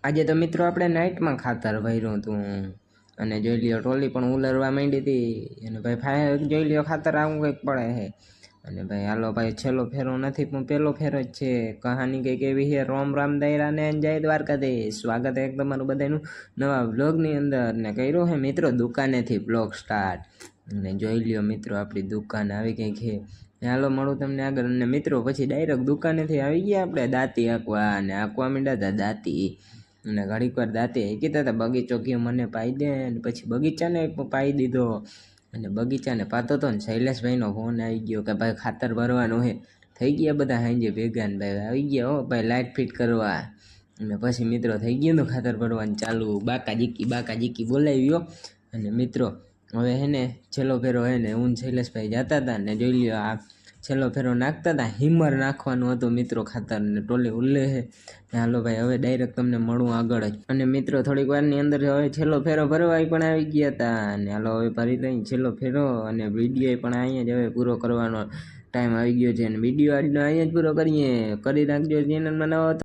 આજે તો મિત્રો આપણે નાઇટમાં ખાતર ભર્યું હતું અને જોઈ લ્યો ટ્રોલી પણ ઉલરવા માંડી હતી અને ભાઈ ફાયર જોઈ લ્યો ખાતર આવું કંઈક પડે છે અને ભાઈ હાલો ભાઈ છેલ્લો ફેરો નથી પણ પહેલો ફેરો જ છે। કહાની કંઈક એવી છે। રોમ રામ દૈરાને જય દ્વારકાધીશ। સ્વાગત છે તમારું બધાનું નવા વ્લોગની અંદર ને કર્યો છે મિત્રો દુકાનેથી બ્લોગ સ્ટાર્ટ અને જોઈ લ્યો મિત્રો આપણી દુકાન આવી કંઈક છે। હાલો મળું તમને આગળ અને મિત્રો પછી ડાયરેક્ટ દુકાનેથી આવી ગયા આપણે દાંતી આંકવા અને આંકવા માંડ્યા હતા દાંતી અને ઘડીક વાર દાંતે કીધા હતા બગીચો ગયો મને પાઈ દે અને પછી બગીચાને પાઈ દીધો અને બગીચાને પાતો હતો ને શૈલેષભાઈનો ફોન આવી ગયો કે ભાઈ ખાતર ભરવાનું છે। થઈ ગયા બધા સાંજે ભેગા ને ભાઈ આવી ગયા હો ભાઈ લાઇટ ફિટ કરવા અને પછી મિત્રો થઈ ગયું ને ખાતર ભરવાનું ચાલુ। બાકા જીકી બોલાવ્યો અને મિત્રો હવે હે ને છેલ્લો ફેરો હે ને હું શૈલેષભાઈ જતા હતા ને જોઈ લ્યો આ છેલ્લો ફેરો નાખતા હતા હિમર નાખવાનું હતું મિત્રો ખાતર ને ટોલે ઉલ્લે છે। હાલો ભાઈ હવે ડાયરેક્ટ તમને મળું આગળ જ અને મિત્રો થોડીક વારની અંદર હવે છેલ્લો ફેરો ભરવા પણ આવી ગયા હતા અને હાલો હવે ભરી લઈ છેલ્લો ફેરો અને વિડીયો પણ અહીંયા જ હવે પૂરો કરવાનો ટાઈમ આવી ગયો છે અને વિડીયો આજનો અહીંયા જ પૂરો કરી નાખજો ચેનલમાં નવો